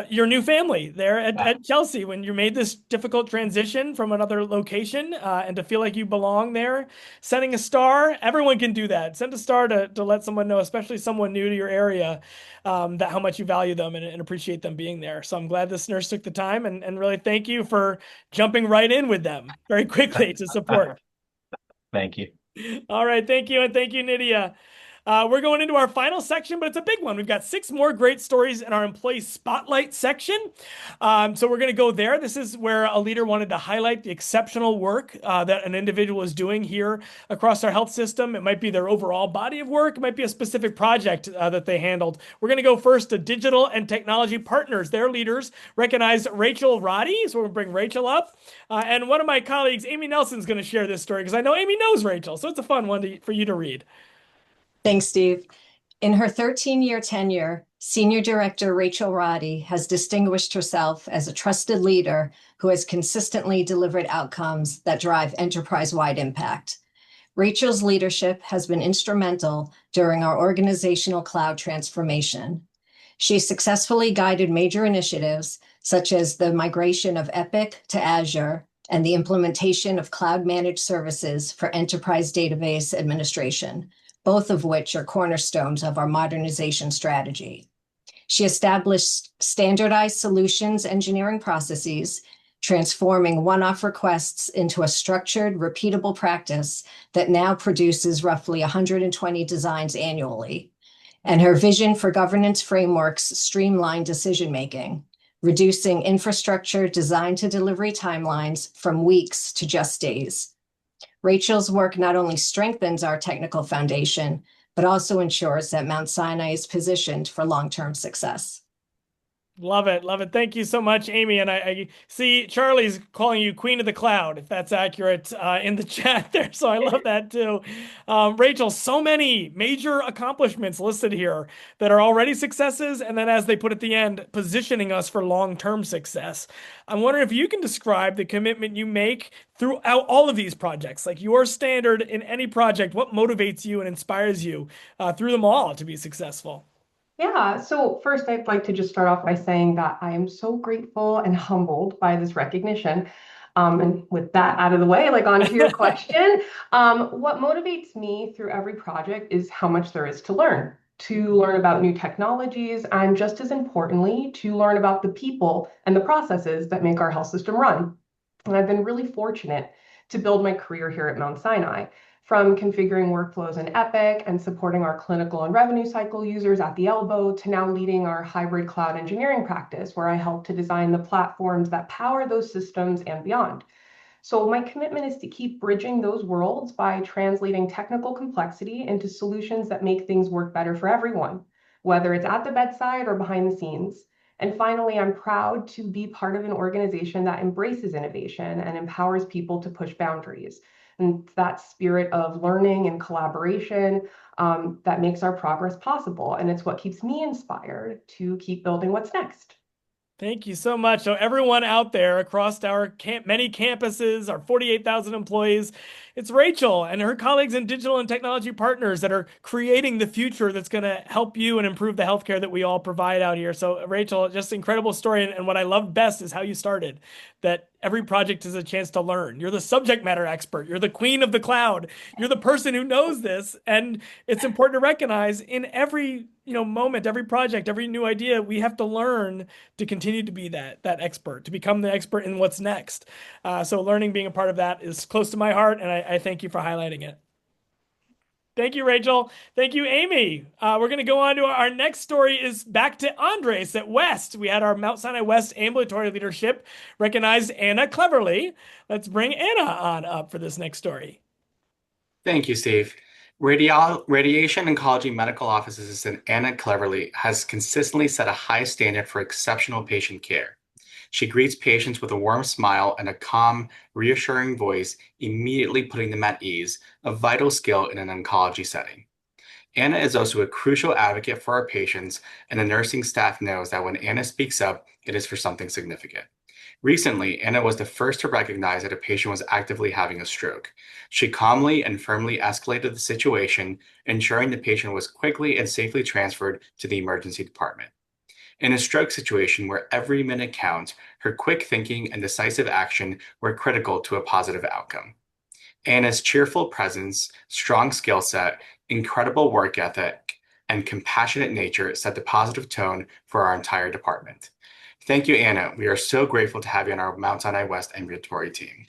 your new family there at Chelsea when you made this difficult transition from another location and to feel like you belong there. Sending a star, everyone can do that. Send a star to let someone know, especially someone new to your area, that how much you value them and appreciate them being there. So I'm glad this nurse took the time and really thank you for jumping right in with them very quickly to support. Thank you. All right, thank you, and thank you, Nydia. We're going into our final section, but it's a big one. We've got 6 more great stories in our employee spotlight section. So we're going to go there. This is where a leader wanted to highlight the exceptional work that an individual is doing here across our health system. It might be their overall body of work. It might be a specific project that they handled. We're going to go first to digital and technology partners. Their leaders recognized Rachel Roddy. So we'll bring Rachel up. And one of my colleagues, Amy Nelson, is going to share this story because I know Amy knows Rachel. So it's a fun one for you to read. Thanks, Steve. In her 13-year tenure, Senior Director Rachel Roddy has distinguished herself as a trusted leader who has consistently delivered outcomes that drive enterprise-wide impact. Rachel's leadership has been instrumental during our organizational cloud transformation. She successfully guided major initiatives such as the migration of Epic to Azure and the implementation of cloud-managed services for enterprise database administration, both of which are cornerstones of our modernization strategy. She established standardized solutions engineering processes, transforming one-off requests into a structured, repeatable practice that now produces roughly 120 designs annually. And her vision for governance frameworks streamlined decision-making, reducing infrastructure design to delivery timelines from weeks to just days. Rachel's work not only strengthens our technical foundation, but also ensures that Mount Sinai is positioned for long-term success. Love it. Love it. Thank you so much, Amy. And I see Charlie's calling you Queen of the Cloud, if that's accurate, in the chat there. So I love that too. Rachel, so many major accomplishments listed here that are already successes. And then as they put at the end, positioning us for long-term success. I'm wondering if you can describe the commitment you make throughout all of these projects, like your standard in any project, what motivates you and inspires you through them all to be successful? Yeah, so first I'd like to just start off by saying that I am so grateful and humbled by this recognition. And with that out of the way, like onto your question, what motivates me through every project is how much there is to learn about new technologies, and just as importantly, to learn about the people and the processes that make our health system run. And I've been really fortunate to build my career here at Mount Sinai, from configuring workflows in Epic and supporting our clinical and revenue cycle users at the elbow to now leading our hybrid cloud engineering practice, where I help to design the platforms that power those systems and beyond. So my commitment is to keep bridging those worlds by translating technical complexity into solutions that make things work better for everyone, whether it's at the bedside or behind the scenes. And finally, I'm proud to be part of an organization that embraces innovation and empowers people to push boundaries. And that spirit of learning and collaboration that makes our progress possible. And it's what keeps me inspired to keep building what's next. Thank you so much. So everyone out there across our many campuses, our 48,000 employees, it's Rachel and her colleagues in digital and technology partners that are creating the future that's going to help you and improve the healthcare that we all provide out here. So Rachel, just incredible story. And what I love best is how you started, that every project is a chance to learn. You're the subject matter expert. You're the queen of the cloud. You're the person who knows this. And it's important to recognize in every moment, every project, every new idea, we have to learn to continue to be that expert, to become the expert in what's next. So learning, being a part of that is close to my heart, and I thank you for highlighting it. Thank you, Rachel. Thank you, Amy. We're going to go on to our next story is back to Andres at West. We had our Mount Sinai West ambulatory leadership recognize Anna Cleverly. Let's bring Anna on up for this next story. Thank you, Steve. Radiation Oncology Medical Office Assistant Anna Cleverly has consistently set a high standard for exceptional patient care. She greets patients with a warm smile and a calm, reassuring voice, immediately putting them at ease, a vital skill in an oncology setting. Anna is also a crucial advocate for our patients, and the nursing staff knows that when Anna speaks up, it is for something significant. Recently, Anna was the first to recognize that a patient was actively having a stroke. She calmly and firmly escalated the situation, ensuring the patient was quickly and safely transferred to the emergency department. In a stroke situation where every minute counts, her quick thinking and decisive action were critical to a positive outcome. Anna's cheerful presence, strong skill set, incredible work ethic, and compassionate nature set the positive tone for our entire department. Thank you, Anna. We are so grateful to have you on our Mount Sinai West ambulatory team.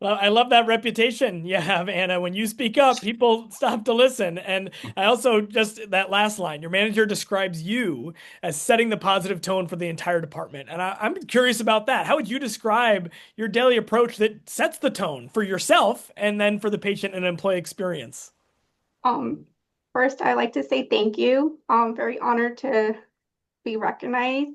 Well, I love that reputation you have, Anna. When you speak up, people stop to listen. And I also just that last line, your manager describes you as setting the positive tone for the entire department. And I'm curious about that. How would you describe your daily approach that sets the tone for yourself and then for the patient and employee experience? First, I like to say thank you. I'm very honored to be recognized.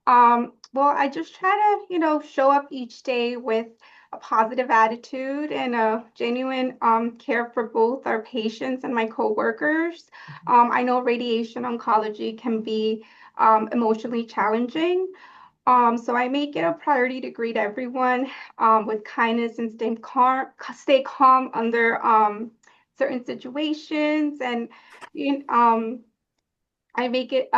Well, I just try to, show up each day with a positive attitude and a genuine care for both our patients and my coworkers. I know radiation oncology can be emotionally challenging. So I make it a priority to greet everyone with kindness and stay calm under certain situations. And I make it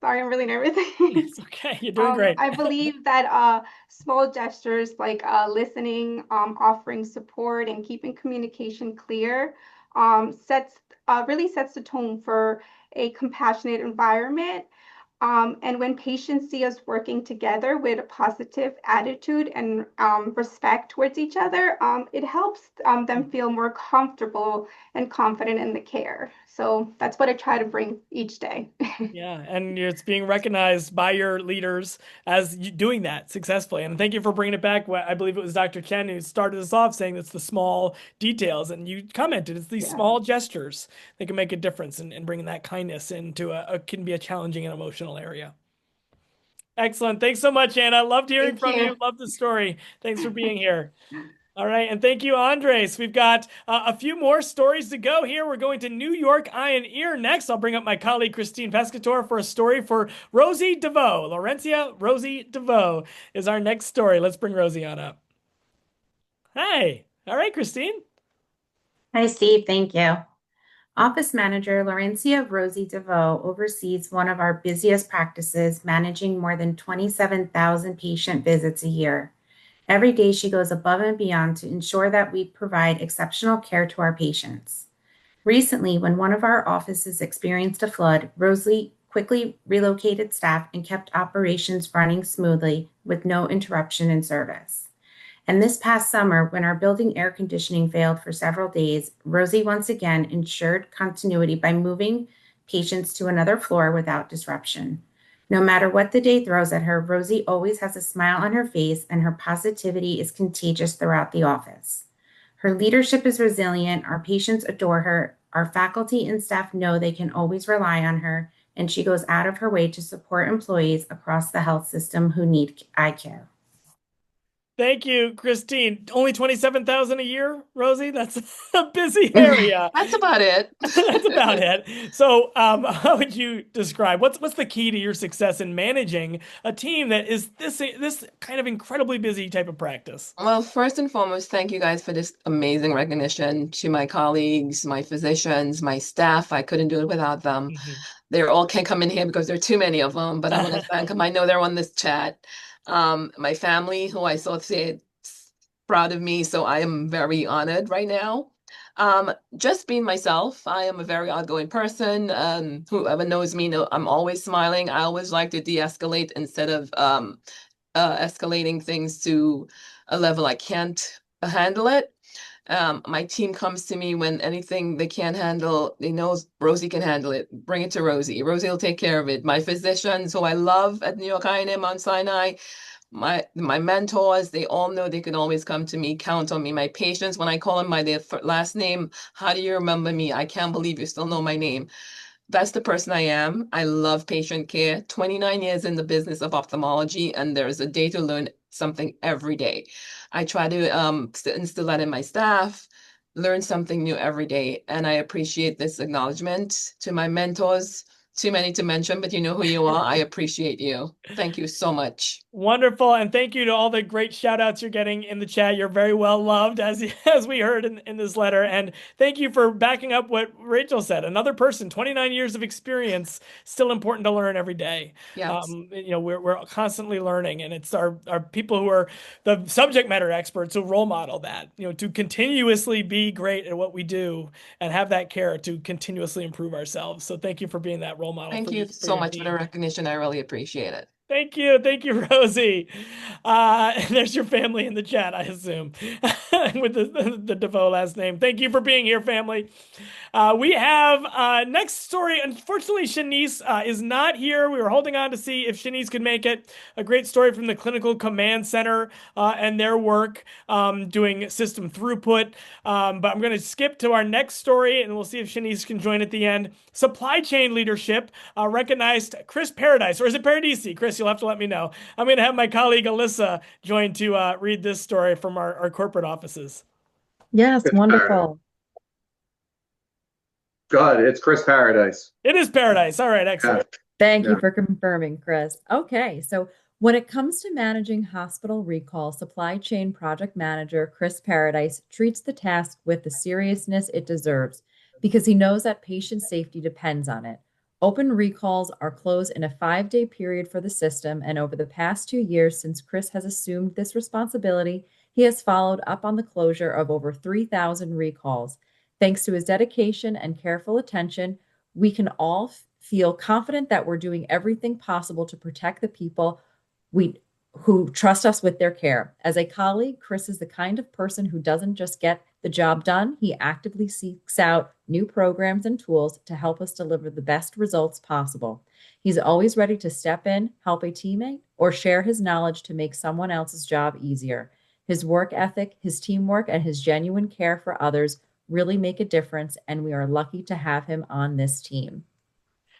sorry, I'm really nervous. It's okay. You're doing great. I believe that small gestures like listening, offering support, and keeping communication clear really sets the tone for a compassionate environment. And when patients see us working together with a positive attitude and respect towards each other, it helps them feel more comfortable and confident in the care. So that's what I try to bring each day. Yeah, and it's being recognized by your leaders as you doing that successfully. And thank you for bringing it back. I believe it was Dr. Chen who started us off saying it's the small details, and you commented it's these small gestures that can make a difference in bringing that kindness into a can be a challenging and emotional area. Excellent. Thanks so much, Anna. Loved hearing from you. Love the story. Thanks for being here. All right, and thank you, Andres. We've got a few more stories to go here. We're going to New York Eye and Ear next. I'll bring up my colleague Christine Pescator for a story for Rosie DeVoe. Laurencia Rosie DeVoe is our next story. Let's bring Rosie on up. Hi. All right, Christine. Hi, Steve. Thank you. Office Manager Laurencia Rosie DeVoe oversees one of our busiest practices, managing more than 27,000 patient visits a year. Every day, she goes above and beyond to ensure that we provide exceptional care to our patients. Recently, when one of our offices experienced a flood, Rosie quickly relocated staff and kept operations running smoothly with no interruption in service. And this past summer, when our building air conditioning failed for several days, Rosie once again ensured continuity by moving patients to another floor without disruption. No matter what the day throws at her, Rosie always has a smile on her face, and her positivity is contagious throughout the office. Her leadership is resilient, our patients adore her, our faculty and staff know they can always rely on her, and she goes out of her way to support employees across the health system who need eye care. Thank you, Christine. Only 27,000 a year, Rosie? That's a busy area. That's about it. That's about it. So, how would you describe what's the key to your success in managing a team that is this kind of incredibly busy type of practice? Well, first and foremost, thank you guys for this amazing recognition. To my colleagues, my physicians, my staff, I couldn't do it without them. They all can't come in here because there are too many of them, but I want to thank them. I know they're on this chat. My family, who I saw said proud of me, so I am very honored right now. Just being myself. I am a very outgoing person. Whoever knows me know I'm always smiling. I always like to de-escalate instead of escalating things to a level I can't handle it. My team comes to me when anything they can't handle, they know Rosie can handle it. Bring it to Rosie. Rosie will take care of it. My physicians, who I love at New York INM, Mount Sinai, my mentors, they all know they can always come to me, count on me. My patients, when I call them by their last name, how do you remember me? I can't believe you still know my name. That's the person I am. I love patient care. 29 years in the business of ophthalmology, and there's a day to learn something every day. I try to instill that in my staff, learn something new every day, and I appreciate this acknowledgement to my mentors. Too many to mention, but you know who you are. I appreciate you. Thank you so much. Wonderful. And thank you to all the great shout outs you're getting in the chat. You're very well loved, as we heard in this letter. And thank you for backing up what Rachel said. Another person, 29 years of experience, still important to learn every day. Yes. We're constantly learning, and it's our people who are the subject matter experts who role model that, to continuously be great at what we do and have that care to continuously improve ourselves. So thank you for being that role model. Thank you for so your much for the team. recognition. I really appreciate it. Thank you. Thank you, Rosie. There's your family in the chat, I assume, with the DeVoe last name. Thank you for being here, family. We have next story. Unfortunately, Shanice is not here. We were holding on to see if Shanice could make it. A great story from the Clinical Command Center and their work doing system throughput. But I'm going to skip to our next story, and we'll see if Shanice can join at the end. Supply chain leadership recognized Chris Paradise, or is it Paradisi? Chris, you'll have to let me know. I'm going to have my colleague Alyssa join to read this story from our corporate offices. Yes, wonderful. Good. It's Chris Paradise. It is Paradise. All right, excellent. Thank you for confirming, Chris. Okay, so when it comes to managing hospital recall, supply chain project manager Chris Paradise treats the task with the seriousness it deserves because he knows that patient safety depends on it. Open recalls are closed in a 5-day period for the system, and over the past 2 years since Chris has assumed this responsibility, he has followed up on the closure of over 3,000 recalls. Thanks to his dedication and careful attention, we can all feel confident that we're doing everything possible to protect the people who trust us with their care. As a colleague, Chris is the kind of person who doesn't just get the job done, he actively seeks out new programs and tools to help us deliver the best results possible. He's always ready to step in, help a teammate, or share his knowledge to make someone else's job easier. His work ethic, his teamwork, and his genuine care for others really make a difference, and we are lucky to have him on this team.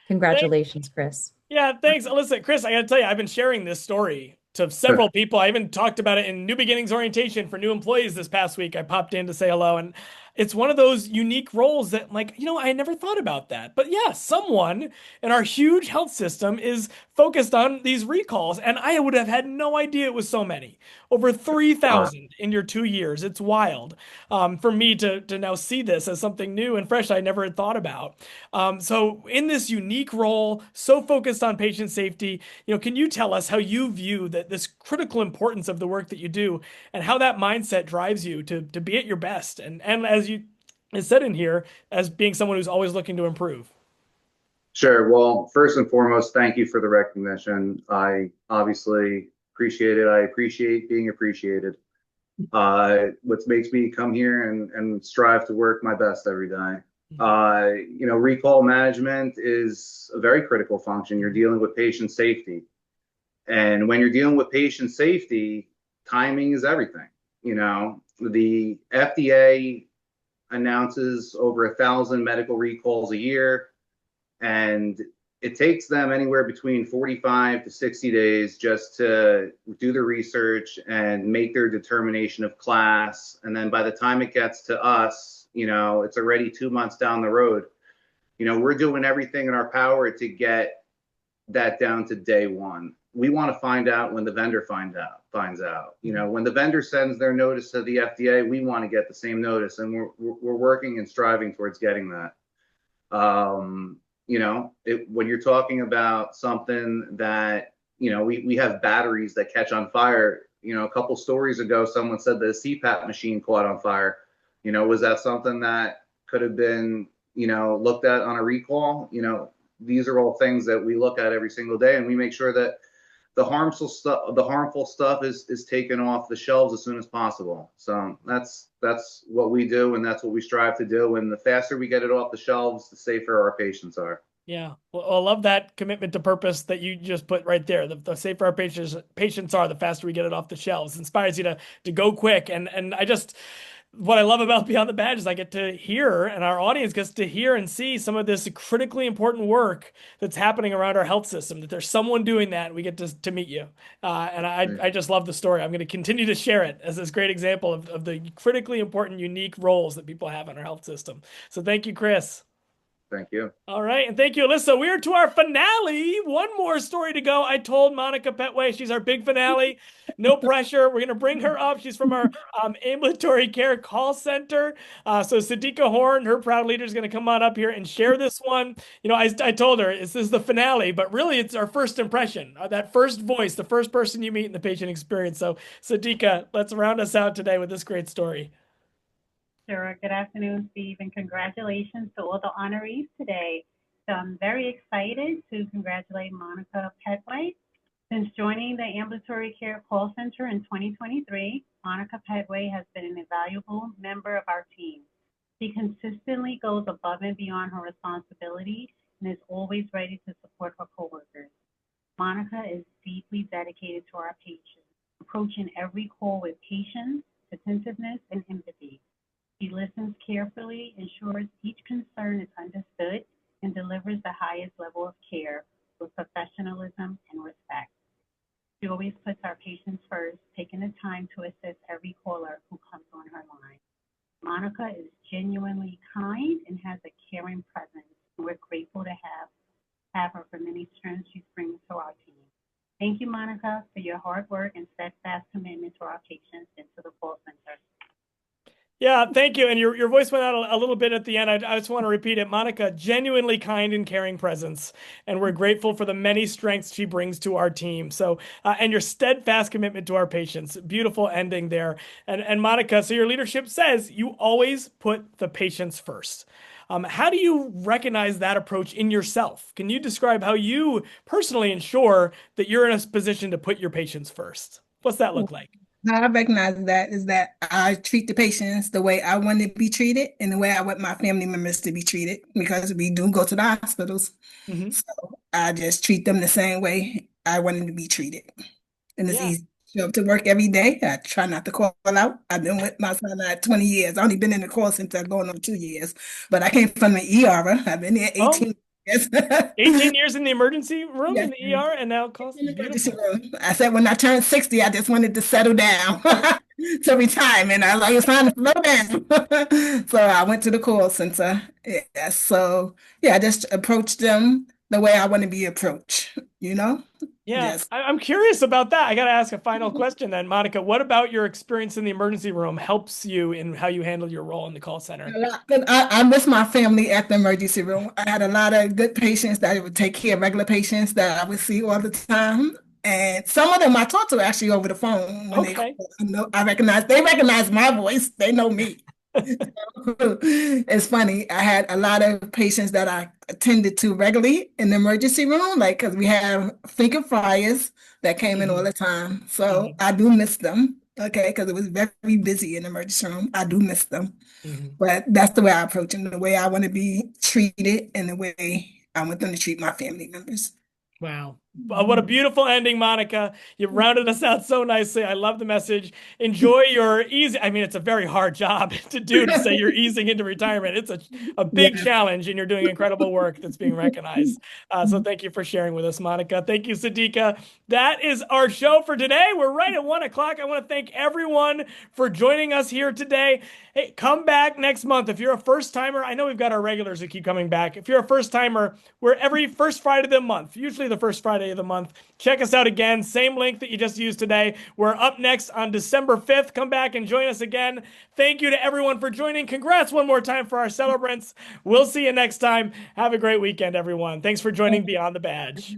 Congratulations, Chris. Yeah, thanks, Alyssa. Chris, I got to tell you, I've been sharing this story to several people. I even talked about it in New Beginnings orientation for new employees this past week. I popped in to say hello, and it's one of those unique roles that, I never thought about that. But yeah, someone in our huge health system is focused on these recalls, and I would have had no idea it was so many. Over 3,000 in your 2 years. It's wild for me to now see this as something new and fresh I never had thought about. So in this unique role, so focused on patient safety, can you tell us how you view this critical importance of the work that you do and how that mindset drives you to be at your best? And as you said in here, as being someone who's always looking to improve. Sure. Well, first and foremost, thank you for the recognition. I obviously appreciate it. I appreciate being appreciated. What makes me come here and strive to work my best every day. Recall management is a very critical function. You're dealing with patient safety. And when you're dealing with patient safety, timing is everything. The FDA announces over 1,000 medical recalls a year, and it takes them anywhere between 45 to 60 days just to do the research and make their determination of class. And then by the time it gets to us, it's already 2 months down the road. We're doing everything in our power to get that down to day one. We want to find out when the vendor finds out. When the vendor sends their notice to the FDA, we want to get the same notice, and we're working and striving towards getting that. When you're talking about something that, we have batteries that catch on fire. A couple stories ago, someone said the CPAP machine caught on fire. Was that something that could have been, looked at on a recall? These are all things that we look at every single day, and we make sure that the harmful stuff is taken off the shelves as soon as possible. So that's what we do, and that's what we strive to do. And the faster we get it off the shelves, the safer our patients are. Yeah. Well, I love that commitment to purpose that you just put right there. The safer our patients are, the faster we get it off the shelves. It inspires you to go quick. And what I love about Beyond the Badge is I get to hear, and our audience gets to hear and see some of this critically important work that's happening around our health system, that there's someone doing that, and we get to meet you. And I just love the story. I'm going to continue to share it as this great example of the critically important, unique roles that people have in our health system. So thank you, Chris. Thank you. All right. And thank you, Alyssa. We are to our finale. One more story to go. I told Monica Petway she's our big finale. No pressure. We're going to bring her up. She's from our ambulatory care call center. So Sadika Horn, her proud leader, is going to come on up here and share this one. I told her this is the finale, but really it's our first impression, that first voice, the first person you meet in the patient experience. So Sadika, let's round us out today with this great story. Sure. Good afternoon, Steve, and congratulations to all the honorees today. So I'm very excited to congratulate Monica Petway. Since joining the Ambulatory Care Call Center in 2023, Monica Petway has been an invaluable member of our team. She consistently goes above and beyond her responsibility and is always ready to support her coworkers. Monica is deeply dedicated to our patients, approaching every call with patience, attentiveness, and empathy. She listens carefully, ensures each concern is understood, and delivers the highest level of care with professionalism and respect. She always puts our patients first, taking the time to assist every caller who comes on her line. Monica is genuinely kind and has a caring presence. We're grateful to have her for many strengths she brings to our team. Thank you, Monica, for your hard work and steadfast commitment to our patients and to the call center. Yeah, thank you. And your voice went out a little bit at the end. I just want to repeat it. Monica, genuinely kind and caring presence. And we're grateful for the many strengths she brings to our team. So, and your steadfast commitment to our patients. Beautiful ending there. And Monica, so your leadership says you always put the patients first. How do you recognize that approach in yourself? Can you describe how you personally ensure that you're in a position to put your patients first? What's that look like? How I recognize that is that I treat the patients the way I want to be treated and the way I want my family members to be treated, because we do go to the hospitals. So I just treat them the same way I want them to be treated. And it's easy. Show up to work every day. I try not to call out. I've been with my son 20 years. I've only been in the call center going on 2 years, but I came from the ER. I've been there 18 years. 18 years in the emergency room, in the ER, and now calls in the emergency room. I said when I turned 60, I just wanted to settle down to retirement. I was like, it's time to slow down. So I went to the call center. Yeah, so I just approached them the way I want to be approached, Yeah, Yes. I'm curious about that. I got to ask a final question then, Monica. What about your experience in the emergency room helps you in how you handle your role in the call center? I miss my family at the emergency room. I had a lot of good patients that would take care of regular patients that I would see all the time. And some of them I talk to actually over the phone when they they recognize my voice. They know me. It's funny. I had a lot of patients that I attended to regularly in the emergency room, because we have frequent flyers that came in all the time. So I do miss them, because it was very busy in the emergency room. I do miss them. But that's the way I approach them, the way I want to be treated and the way I want them to treat my family members. Wow. What a beautiful ending, Monica. You rounded us out so nicely. I love the message. Enjoy your easy. I mean, it's a very hard job to do, to say you're easing into retirement. It's a big challenge, and you're doing incredible work that's being recognized. So thank you for sharing with us, Monica. Thank you, Sadika. That is our show for today. We're right at 1 o'clock. I want to thank everyone for joining us here today. Hey, come back next month. If you're a first timer, I know we've got our regulars who keep coming back. If you're a first timer, we're every first Friday of the month, usually the first Friday of the month. Check us out again. Same link that you just used today. We're up next on December 5th. Come back and join us again. Thank you to everyone for joining. Congrats one more time for our celebrants. We'll see you next time. Have a great weekend, everyone. Thanks for joining Beyond the Badge.